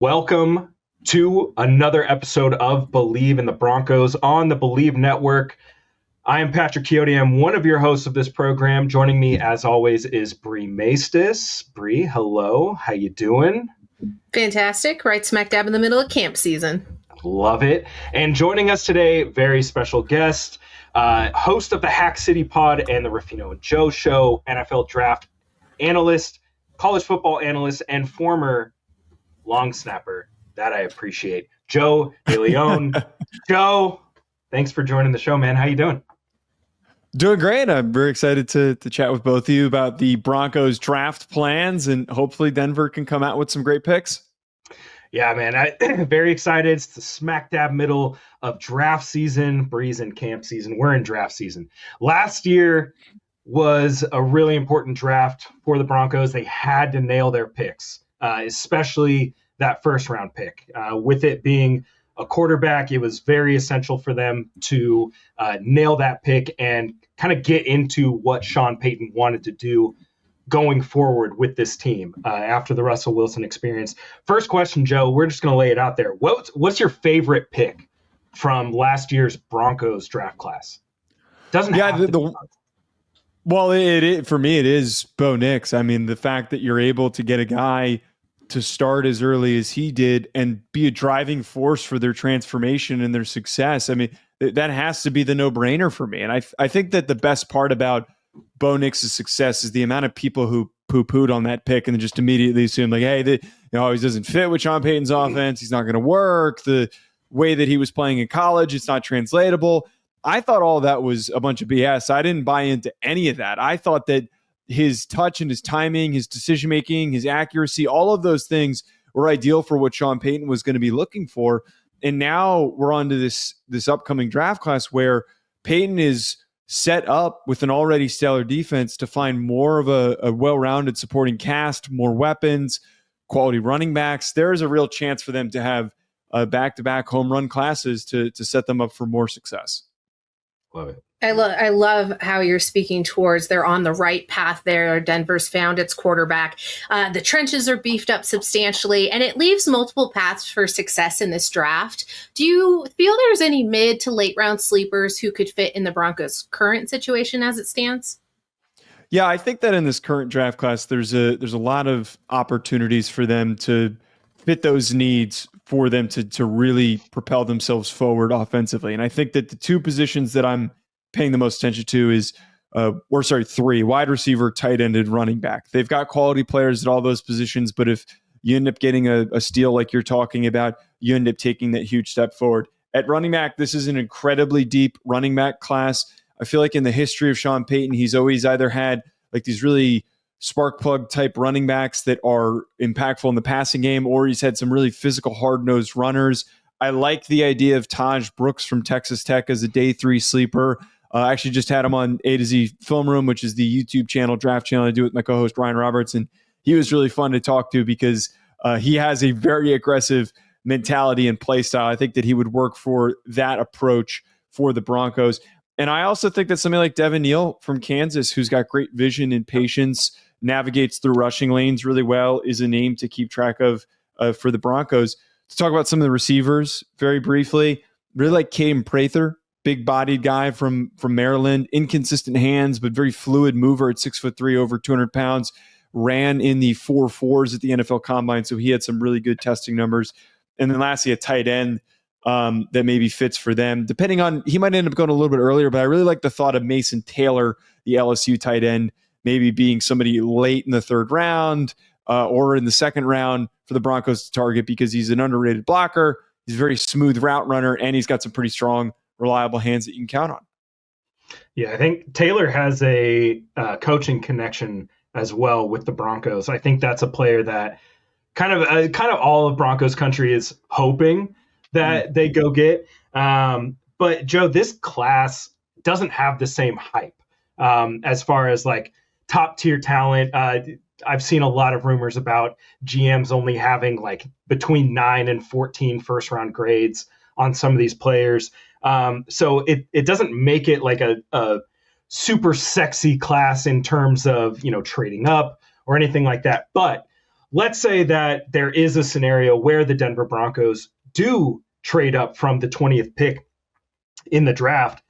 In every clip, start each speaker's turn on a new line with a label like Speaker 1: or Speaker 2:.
Speaker 1: Welcome to another episode of Bleav in the Broncos on the Bleav Network. I am Patrick Chiotti. I'm one of your hosts of this program. Joining me, as always, is Bri Maestas. Bri, hello. How you doing?
Speaker 2: Fantastic. Right smack dab in the middle of camp season.
Speaker 1: Love it. And joining us today, very special guest, host of the Hack City Pod and the Ruffino Joe Show, NFL Draft Analyst, college football analyst, and former long snapper. That I appreciate. Joe DeLeone. Joe, thanks for joining the show, man. How you doing?
Speaker 3: Doing great. I'm very excited to chat with both of you about the Broncos draft plans, and hopefully Denver can come out with some great picks.
Speaker 1: Yeah, man. I'm very excited. It's the smack dab middle of draft season. Bri's in camp season. We're in draft season. Last year was a really important draft for the Broncos. They had to nail their picks, especially that first round pick. With it being a quarterback, it was very essential for them to nail that pick and kind of get into what Sean Payton wanted to do going forward with this team after the Russell Wilson experience. First question, Joe, we're just going to lay it out there. What's your favorite pick from last year's Broncos draft class? Doesn't have to
Speaker 3: Well, it for me, it is Bo Nix. I mean, the fact that you're able to get a guy to start as early as he did and be a driving force for their transformation and their success. I mean, that has to be the no-brainer for me. And I think that the best part about Bo Nix's success is the amount of people who poo-pooed on that pick and then just immediately assumed like, hey, he doesn't fit with Sean Payton's offense. He's not going to work. The way that he was playing in college, it's not translatable. I thought all that was a bunch of BS. I didn't buy into any of that. I thought that his touch and his timing, his decision-making, his accuracy, all of those things were ideal for what Sean Payton was going to be looking for. And now we're on to this upcoming draft class where Payton is set up with an already stellar defense to find more of a well-rounded supporting cast, more weapons, quality running backs. There is a real chance for them to have back-to-back home run classes to set them up for more success.
Speaker 1: Love it.
Speaker 2: I love how you're speaking towards they're on the right path there. Denver's found its quarterback. The trenches are beefed up substantially, and it leaves multiple paths for success in this draft. Do you feel there's any mid to late round sleepers who could fit in the Broncos' current situation as it stands?
Speaker 3: Yeah, I think that in this current draft class, there's a lot of opportunities for them to fit those needs for them to really propel themselves forward offensively. And I think that the two positions that I'm paying the most attention to is, three: wide receiver, tight end, and running back. They've got quality players at all those positions, but if you end up getting a steal like you're talking about, you end up taking that huge step forward. At running back, this is an incredibly deep running back class. I feel like in the history of Sean Payton, he's always either had like these really spark plug type running backs that are impactful in the passing game, or he's had some really physical, hard-nosed runners. I like the idea of Taj Brooks from Texas Tech as a day 3 sleeper. I actually just had him on A to Z Film Room, which is the YouTube channel, draft channel I do with my co-host Ryan Roberts. And he was really fun to talk to because he has a very aggressive mentality and play style. I think that he would work for that approach for the Broncos. And I also think that somebody like Devin Neal from Kansas, who's got great vision and patience, navigates through rushing lanes really well, is a name to keep track of for the Broncos. To talk about some of the receivers very briefly, really like Caden Prather, big-bodied guy from Maryland, inconsistent hands, but very fluid mover at 6'3", over 200 pounds, ran in the 4.4s at the NFL Combine, so he had some really good testing numbers. And then lastly, a tight end that maybe fits for them. Depending on, he might end up going a little bit earlier, but I really like the thought of Mason Taylor, the LSU tight end, maybe being somebody late in the third round or in the second round for the Broncos to target because he's an underrated blocker. He's a very smooth route runner, and he's got some pretty strong, reliable hands that you can count on.
Speaker 1: Yeah, I think Taylor has a coaching connection as well with the Broncos. I think that's a player that kind of all of Broncos country is hoping that they go get. But Joe, this class doesn't have the same hype as far as like top tier talent. I've seen a lot of rumors about GMs only having like between 9 and 14 first round grades on some of these players. So it doesn't make it like a super sexy class in terms of, trading up or anything like that. But let's say that there is a scenario where the Denver Broncos do trade up from the 20th pick in the draft.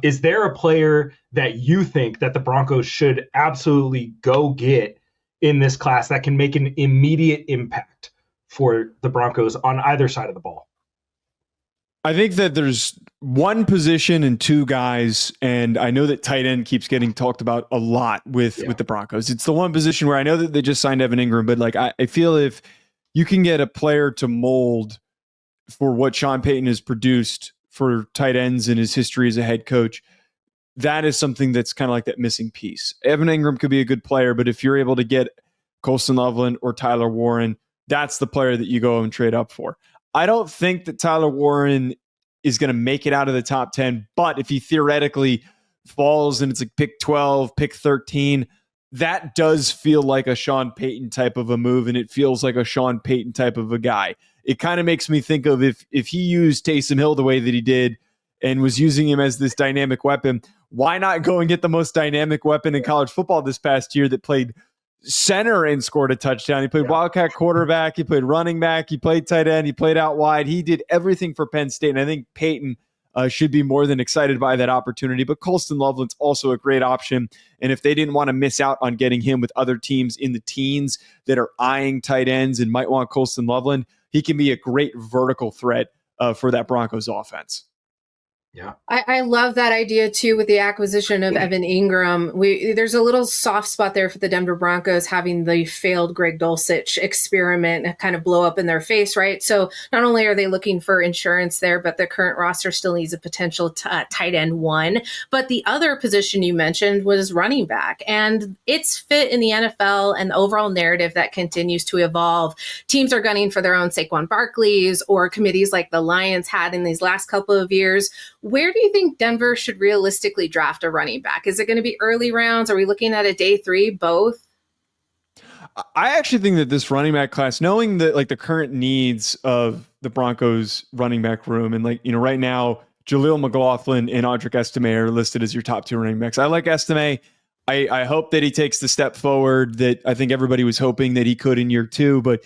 Speaker 1: Is there a player that you think that the Broncos should absolutely go get in this class that can make an immediate impact for the Broncos on either side of the ball?
Speaker 3: I think that there's one position and two guys, and I know that tight end keeps getting talked about a lot with the Broncos. It's the one position where I know that they just signed Evan Ingram, but like I feel if you can get a player to mold for what Sean Payton has produced for tight ends in his history as a head coach, that is something that's kind of like that missing piece. Evan Ingram could be a good player, but if you're able to get Colston Loveland or Tyler Warren, that's the player that you go and trade up for. I don't think that Tyler Warren is going to make it out of the top 10, but if he theoretically falls and it's like pick 12, pick 13, that does feel like a Sean Payton type of a move, and it feels like a Sean Payton type of a guy. It kind of makes me think of if he used Taysom Hill the way that he did and was using him as this dynamic weapon, why not go and get the most dynamic weapon in college football this past year that played center and scored a touchdown? He played Wildcat quarterback. He played running back. He played tight end. He played out wide. He did everything for Penn State. And I think Payton should be more than excited by that opportunity. But Colston Loveland's also a great option. And if they didn't want to miss out on getting him with other teams in the teens that are eyeing tight ends and might want Colston Loveland, he can be a great vertical threat for that Broncos offense.
Speaker 1: Yeah,
Speaker 2: I love that idea too with the acquisition of Evan Ingram. There's a little soft spot there for the Denver Broncos having the failed Greg Dulcich experiment kind of blow up in their face, right? So not only are they looking for insurance there, but the current roster still needs a potential tight end one. But the other position you mentioned was running back, and it's fit in the NFL and the overall narrative that continues to evolve. Teams are gunning for their own Saquon Barkleys, or committees like the Lions had in these last couple of years. Where do you think Denver should realistically draft a running back? Is it going to be early rounds? Are we looking at a day 3, both?
Speaker 3: I actually think that this running back class, knowing that like the current needs of the Broncos running back room, and like, you know, right now, Jaleel McLaughlin and Audric Estime are listed as your top 2 running backs. I like Estime. I hope that he takes the step forward that I think everybody was hoping that he could in year 2, but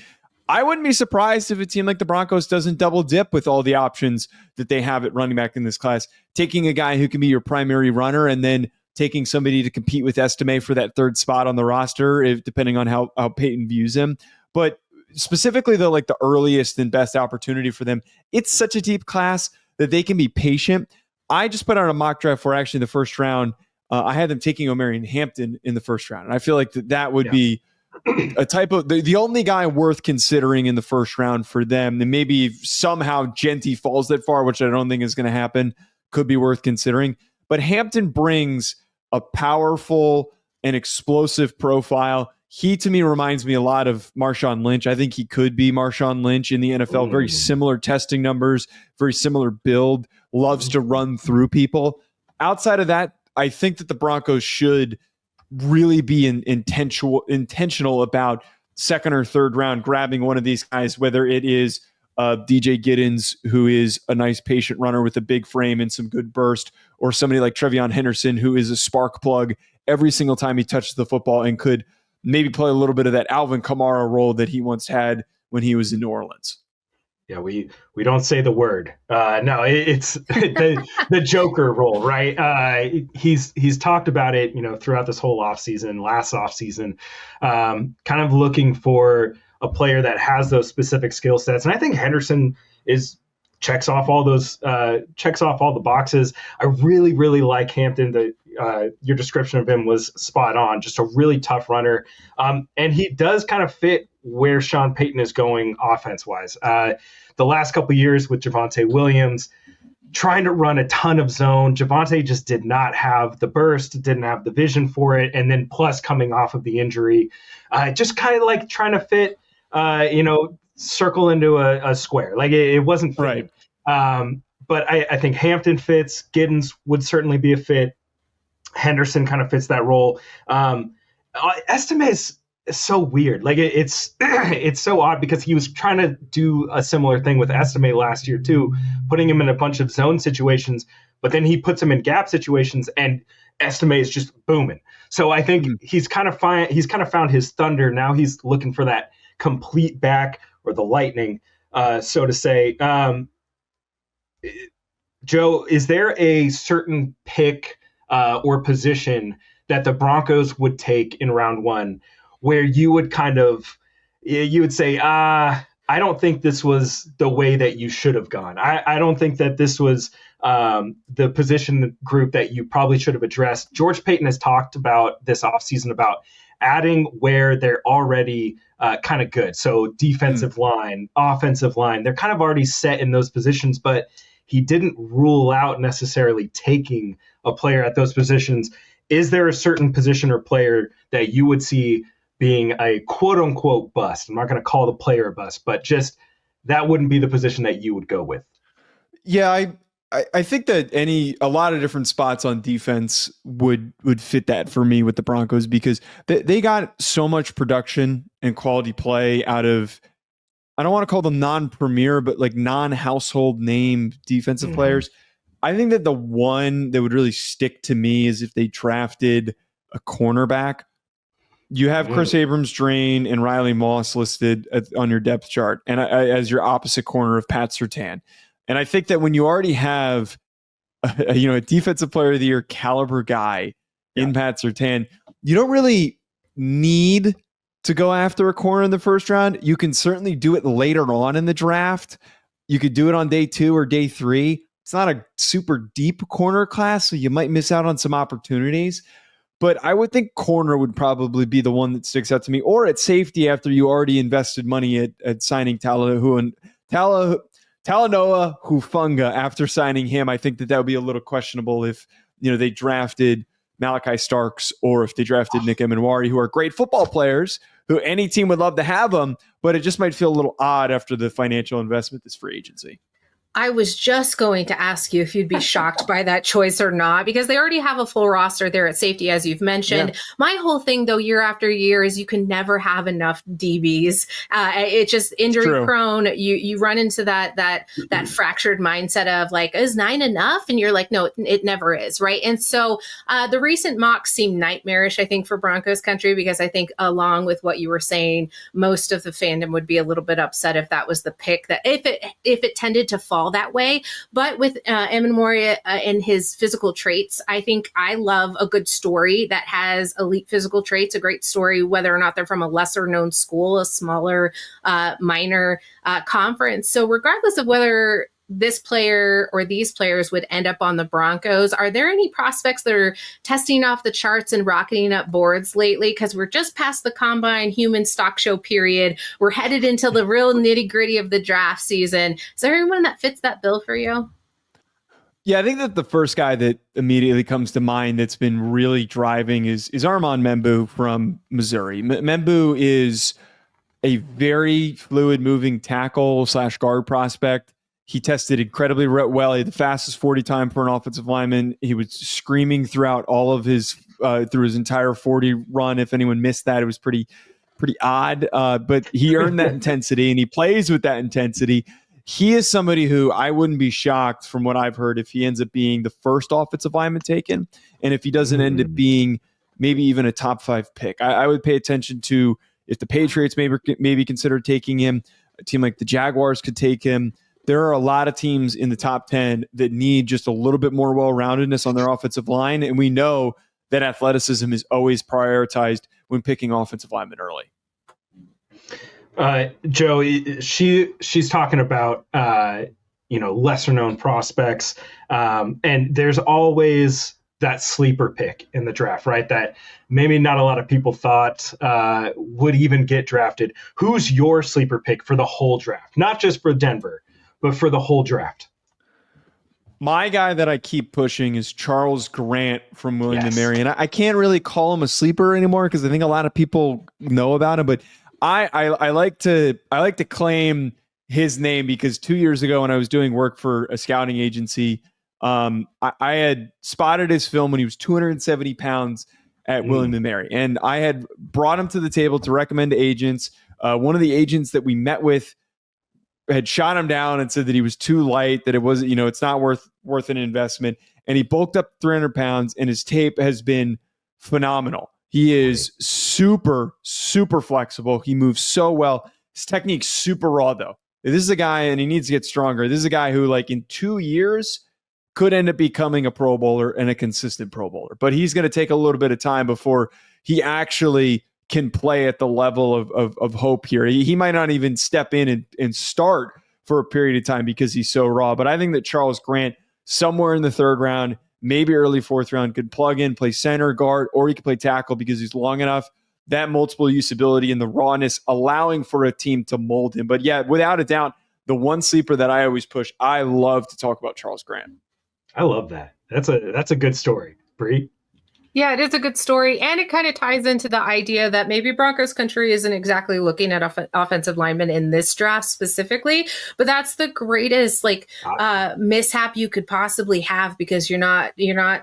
Speaker 3: I wouldn't be surprised if a team like the Broncos doesn't double dip with all the options that they have at running back in this class, taking a guy who can be your primary runner and then taking somebody to compete with Estime for that 3rd spot on the roster, depending on how Payton views him. But specifically, though, like the earliest and best opportunity for them, it's such a deep class that they can be patient. I just put out a mock draft for actually the first round. I had them taking Omarion Hampton in the first round. And I feel like that would be a type of the only guy worth considering in the first round for them. And maybe somehow Genty falls that far, which I don't think is going to happen, could be worth considering. But Hampton brings a powerful and explosive profile. He, to me, reminds me a lot of Marshawn Lynch. I think he could be Marshawn Lynch in the NFL. Very similar testing numbers, very similar build, loves to run through people. Outside of that, I think that the Broncos should really be intentional about 2nd or 3rd round grabbing one of these guys, whether it is DJ Giddens, who is a nice patient runner with a big frame and some good burst, or somebody like TreVeyon Henderson, who is a spark plug every single time he touches the football and could maybe play a little bit of that Alvin Kamara role that he once had when he was in New Orleans.
Speaker 1: Yeah, we don't say the word. No, it's the Joker role, right? He's talked about it, you know, throughout this whole offseason, last offseason, kind of looking for a player that has those specific skill sets. And I think Henderson checks off all the boxes. I really, really like Hampton. Your description of him was spot on, just a really tough runner. And he does kind of fit where Sean Payton is going offense-wise. The last couple of years with Javonte Williams, trying to run a ton of zone, Javonte just did not have the burst, didn't have the vision for it, and then plus coming off of the injury, just kind of like trying to fit, circle into a square. Like it wasn't fitting. Right. But I think Hampton fits. Giddens would certainly be a fit. Henderson kind of fits that role. Estime is so weird. Like it's so odd because he was trying to do a similar thing with Estime last year too, putting him in a bunch of zone situations, but then he puts him in gap situations and Estime is just booming. So I think he's kind of found his thunder. Now he's looking for that complete back or the lightning, so to say. Joe, is there a certain pick or position that the Broncos would take in round one where you would say, I don't think this was the way that you should have gone. I don't think that this was the position group that you probably should have addressed. George Paton has talked about this offseason about adding where they're already kind of good. So defensive line, offensive line, they're kind of already set in those positions, but he didn't rule out necessarily taking a player at those positions. Is there a certain position or player that you would see being a quote unquote bust? I'm not going to call the player a bust, but just that wouldn't be the position that you would go with.
Speaker 3: Yeah, I think that a lot of different spots on defense would fit that for me with the Broncos, because they got so much production and quality play out of, I don't want to call them non-premier, but like non-household name defensive players. I think that the one that would really stick to me is if they drafted a cornerback. You have Chris Abrams-Drain and Riley Moss listed on your depth chart, and as your opposite corner of Pat Surtain. And I think that when you already have a defensive player of the year caliber guy in Pat Surtain, you don't really need to go after a corner in the first round. You can certainly do it later on in the draft. You could do it on day 2 or day 3. It's not a super deep corner class, so you might miss out on some opportunities. But I would think corner would probably be the one that sticks out to me, or at safety after you already invested money at signing Talanoa Hufanga. After signing him, I think that would be a little questionable if they drafted Malachi Starks or if they drafted Nick Emenwari, who are great football players, who any team would love to have them, but it just might feel a little odd after the financial investment this free agency.
Speaker 2: I was just going to ask you if you'd be shocked by that choice or not, because they already have a full roster there at safety, as you've mentioned. Yeah. My whole thing, though, year after year, is you can never have enough DBs. It's just injury prone. You run into that fractured mindset of like, is 9 enough? And you're like, no, it never is, right? And so the recent mocks seem nightmarish, I think, for Broncos country, because I think along with what you were saying, most of the fandom would be a little bit upset if that was the pick, that if it tended to fall that way. But with Emenwari and his physical traits, I think I love a good story that has elite physical traits, a great story, whether or not they're from a lesser known school, a smaller minor conference. So regardless of whether this player or these players would end up on the Broncos, are there any prospects that are testing off the charts and rocketing up boards lately? Because we're just past the combine human stock show period. We're headed into the real nitty gritty of the draft season. Is there anyone that fits that bill for you?
Speaker 3: Yeah, I think that the first guy that immediately comes to mind that's been really driving is Armand Membou from Missouri. Membou is a very fluid moving tackle / guard prospect. He tested incredibly well. He had the fastest 40 time for an offensive lineman. He was screaming throughout all of his through his entire 40 run. If anyone missed that, it was pretty odd. But he earned that intensity, and he plays with that intensity. He is somebody who I wouldn't be shocked, from what I've heard, if he ends up being the first offensive lineman taken, and if he doesn't end up being maybe even a top 5 pick. I would pay attention to if the Patriots maybe consider taking him. A team like the Jaguars could take him. There are a lot of teams in the top 10 that need just a little bit more well-roundedness on their offensive line. And we know that athleticism is always prioritized when picking offensive linemen early.
Speaker 1: Joe, she's talking about, lesser known prospects. And there's always that sleeper pick in the draft, right? That maybe not a lot of people thought would even get drafted. Who's your sleeper pick for the whole draft? Not just for Denver, but for the whole draft.
Speaker 3: My guy that I keep pushing is Charles Grant from William & Mary. And I can't really call him a sleeper anymore because I think a lot of people know about him, but I like to claim his name because 2 years ago when I was doing work for a scouting agency, I had spotted his film when he was 270 pounds at William & Mary. And I had brought him to the table to recommend to agents. One of the agents that we met with had shot him down and said that he was too light, that it wasn't, it's not worth an investment. And he bulked up 300 pounds and his tape has been phenomenal. He is super, super flexible. He moves so well. His technique's super raw, though. This is a guy, and he needs to get stronger. This is a guy who, like, in 2 years could end up becoming a Pro Bowler and a consistent Pro Bowler. But he's going to take a little bit of time before he actually can play at the level of hope here. He might not even step in and start for a period of time because he's so raw. But I think that Charles Grant, somewhere in the third round, maybe early fourth round, could plug in, play center, guard, or he could play tackle because he's long enough. That multiple usability and the rawness allowing for a team to mold him. But yeah, without a doubt, the one sleeper that I always push, I love to talk about Charles Grant.
Speaker 1: I love that. That's a good story, Bri.
Speaker 2: Yeah, it is a good story. And it kind of ties into the idea that maybe Broncos country isn't exactly looking at offensive linemen in this draft specifically, but that's the greatest mishap you could possibly have because you're not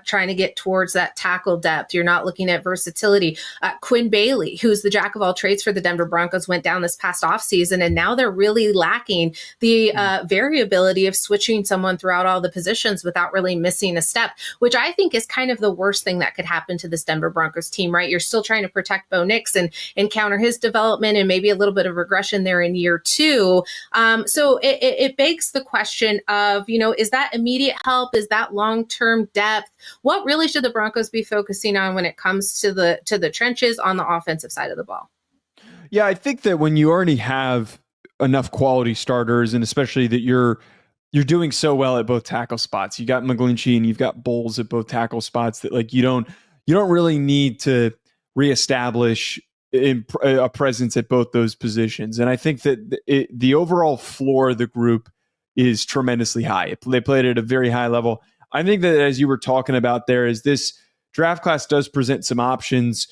Speaker 2: trying to get towards that tackle depth. You're not looking at versatility. Quinn Bailey, who's the jack of all trades for the Denver Broncos, went down this past offseason, and now they're really lacking the variability of switching someone throughout all the positions without really missing a step, which I think is kind of the worst thing that could happen to this Denver Broncos team, right? You're still trying to protect Bo Nix and counter his development and maybe a little bit of regression there in year 2. So it begs the question of, is that immediate help? Is that long-term depth? What really should the Broncos be focusing on when it comes to the trenches on the offensive side of the ball?
Speaker 3: Yeah, I think that when you already have enough quality starters, and especially that you're doing so well at both tackle spots, you got McGlinchey and you've got Bowles at both tackle spots, that like you don't really need to reestablish a presence at both those positions. And I think that the overall floor of the group is tremendously high. They played at a very high level. I think that, as you were talking about there, is this draft class does present some options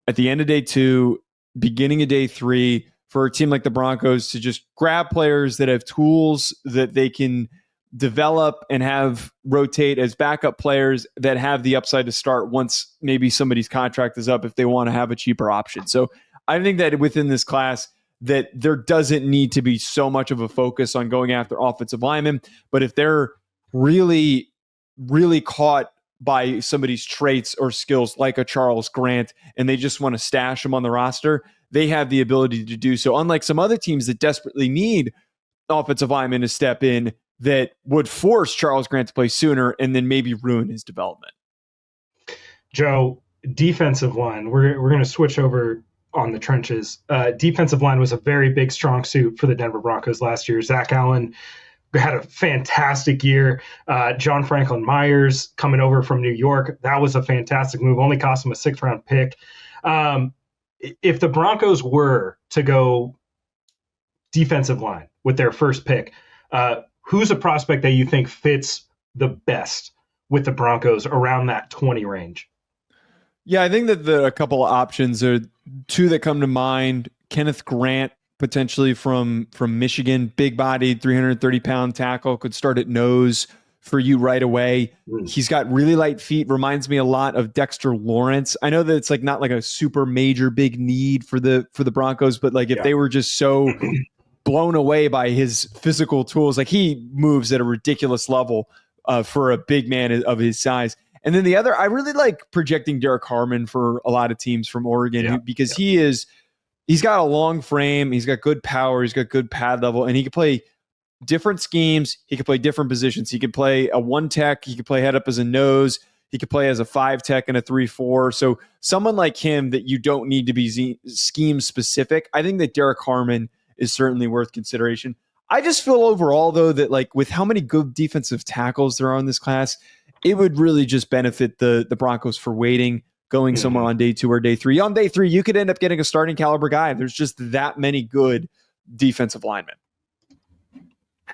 Speaker 3: at the end of day 2, beginning of day 3, for a team like the Broncos to just grab players that have tools that they can develop and have rotate as backup players that have the upside to start once maybe somebody's contract is up if they want to have a cheaper option. So I think that within this class that there doesn't need to be so much of a focus on going after offensive linemen, but if they're really, really caught by somebody's traits or skills like a Charles Grant and they just want to stash them on the roster, they have the ability to do so. Unlike some other teams that desperately need offensive linemen to step in that would force Charles Grant to play sooner and then maybe ruin his development.
Speaker 1: Joe, defensive line, we're going to switch over on the trenches. Defensive line was a very big, strong suit for the Denver Broncos last year. Zach Allen had a fantastic year. John Franklin Myers coming over from New York, that was a fantastic move. Only cost him a 6th-round pick. If the Broncos were to go defensive line with their first pick, who's a prospect that you think fits the best with the Broncos around that 20 range?
Speaker 3: Yeah, I think that a couple of options are 2 that come to mind. Kenneth Grant, potentially from Michigan, big-bodied, 330-pound tackle, could start at nose for you right away. He's got really light feet, reminds me a lot of Dexter Lawrence. I know that it's like not like a super major big need for the Broncos, but like if they were just so blown away by his physical tools, like he moves at a ridiculous level for a big man of his size. And then the other, I really like projecting Derek Harmon for a lot of teams from Oregon because he's got a long frame, he's got good power, he's got good pad level, and he can play different schemes. He could play different positions. He could play a 1 tech. He could play head up as a nose. He could play as a 5 tech and a 3-4. So someone like him that you don't need to be scheme specific. I think that Derek Harmon is certainly worth consideration. I just feel overall though that like with how many good defensive tackles there are in this class, it would really just benefit the Broncos for waiting, going somewhere on day 2 or day 3. On day 3, you could end up getting a starting caliber guy. There's just that many good defensive linemen.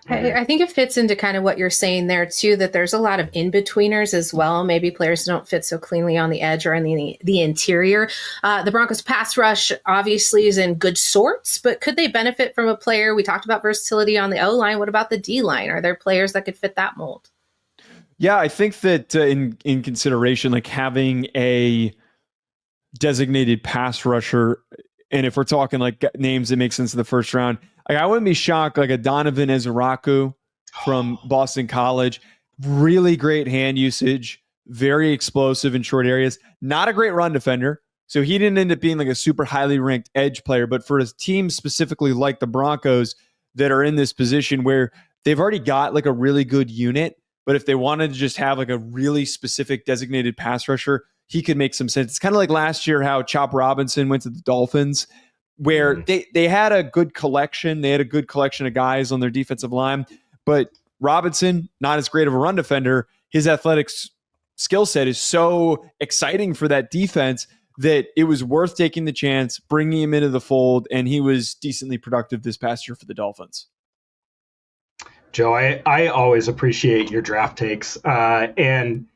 Speaker 2: I think it fits into kind of what you're saying there too, that there's a lot of in-betweeners as well. Maybe players don't fit so cleanly on the edge or in the interior. The Broncos pass rush obviously is in good sorts, but could they benefit from a player? We talked about versatility on the O-line. What about the D-line? Are there players that could fit that mold?
Speaker 3: Yeah, I think that in consideration, like having a designated pass rusher, and if we're talking like names that make sense in the first round, like I wouldn't be shocked, like a Donovan Ezeraku from Boston College. Really great hand usage, very explosive in short areas. Not a great run defender, So he didn't end up being like a super highly ranked edge player. But for a team specifically like the Broncos that are in this position where they've already got like a really good unit, but if they wanted to just have like a really specific designated pass rusher, he could make some sense. It's kind of like last year how Chop Robinson went to the Dolphins, where they had a good collection. They had a good collection of guys on their defensive line, but Robinson, not as great of a run defender. His athletics skill set is so exciting for that defense that it was worth taking the chance, bringing him into the fold, and he was decently productive this past year for the Dolphins.
Speaker 1: Joe, I always appreciate your draft takes, and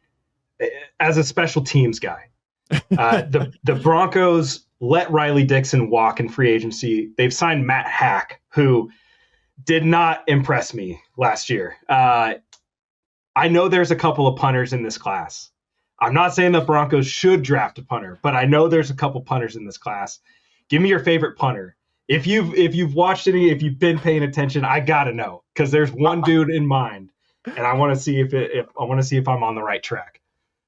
Speaker 1: as a special teams guy, the Broncos let Riley Dixon walk in free agency. They've signed Matt Hack, who did not impress me last year. I know there's a couple of punters in this class. I'm not saying the Broncos should draft a punter, but I know there's a couple punters in this class. Give me your favorite punter. If you've watched any, if you've been paying attention, I gotta know, because there's one dude in mind, and I want to see if I'm on the right track.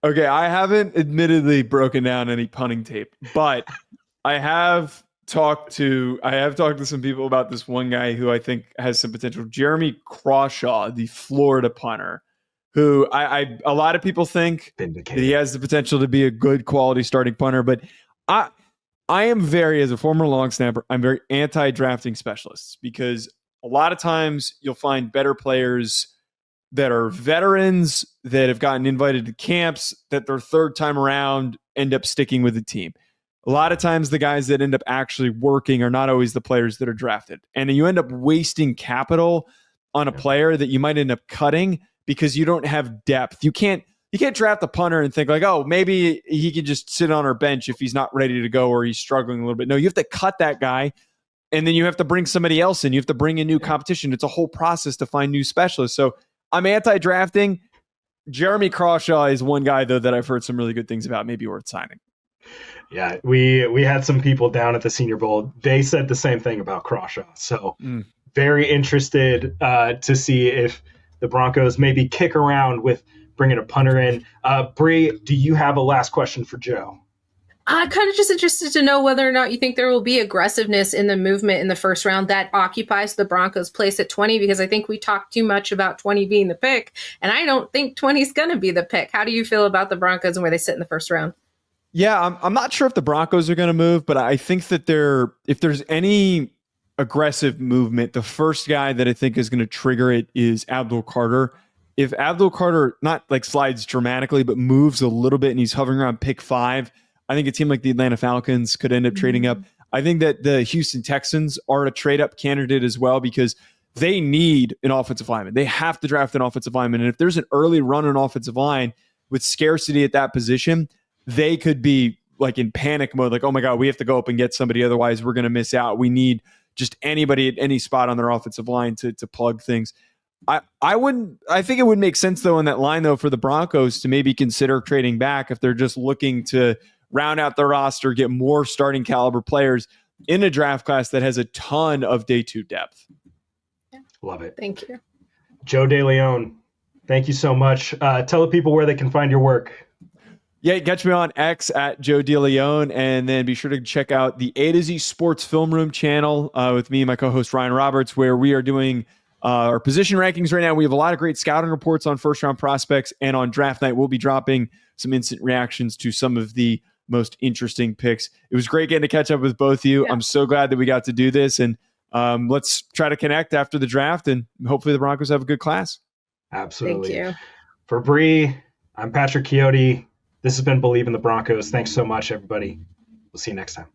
Speaker 3: Okay, I haven't admittedly broken down any punting tape, but I have talked to some people about this one guy who I think has some potential. Jeremy Crawshaw, the Florida punter, who a lot of people think that he has the potential to be a good quality starting punter, but I am as a former long snapper, I'm very anti-drafting specialists, because a lot of times you'll find better players that are veterans that have gotten invited to camps that their third time around end up sticking with the team. A lot of times the guys that end up actually working are not always the players that are drafted. And you end up wasting capital on a player that you might end up cutting because you don't have depth. You can't draft a punter and think like, oh, maybe he can just sit on our bench if he's not ready to go or he's struggling a little bit. No, you have to cut that guy, and then you have to bring somebody else in. You have to bring in new competition. It's a whole process to find new specialists. So I'm anti-drafting. Jeremy Crawshaw is one guy, though, that I've heard some really good things about, maybe worth signing.
Speaker 1: Yeah, we had some people down at the Senior Bowl. They said the same thing about Crawshaw. So very interested to see if the Broncos maybe kick around with bringing a punter in. Bri, do you have a last question for Joe?
Speaker 2: I'm kind of just interested to know whether or not you think there will be aggressiveness in the movement in the first round that occupies the Broncos' place at 20, because I think we talked too much about 20 being the pick, and I don't think 20 is going to be the pick. How do you feel about the Broncos and where they sit in the first round?
Speaker 3: Yeah, I'm not sure if the Broncos are going to move, but I think that if there's any aggressive movement, the first guy that I think is going to trigger it is Abdul Carter. If Abdul Carter not like slides dramatically, but moves a little bit and he's hovering around pick 5, I think a team like the Atlanta Falcons could end up trading up. I think that the Houston Texans are a trade-up candidate as well, because they need an offensive lineman. They have to draft an offensive lineman. And if there's an early run on offensive line with scarcity at that position, they could be like in panic mode, like, oh my God, we have to go up and get somebody. Otherwise, we're going to miss out. We need just anybody at any spot on their offensive line to plug things. I think it would make sense, though, in that line, though, for the Broncos to maybe consider trading back if they're just looking to round out their roster, get more starting caliber players in a draft class that has a ton of day 2 depth.
Speaker 2: Yeah.
Speaker 1: Love it.
Speaker 2: Thank you.
Speaker 1: Joe DeLeone, thank you so much. Tell the people where they can find your work.
Speaker 3: Yeah, catch me on X at Joe DeLeone, and then be sure to check out the A to Z Sports Film Room channel with me and my co-host Ryan Roberts, where we are doing our position rankings right now. We have a lot of great scouting reports on first-round prospects, and on draft night, we'll be dropping some instant reactions to some of the most interesting picks. It was great getting to catch up with both of you. Yeah. I'm so glad that we got to do this, and let's try to connect after the draft, and hopefully the Broncos have a good class.
Speaker 1: Absolutely.
Speaker 2: Thank you.
Speaker 1: For Bri, I'm Patrick Chiotti. This has been Bleav in the Broncos. Thanks so much, everybody. We'll see you next time.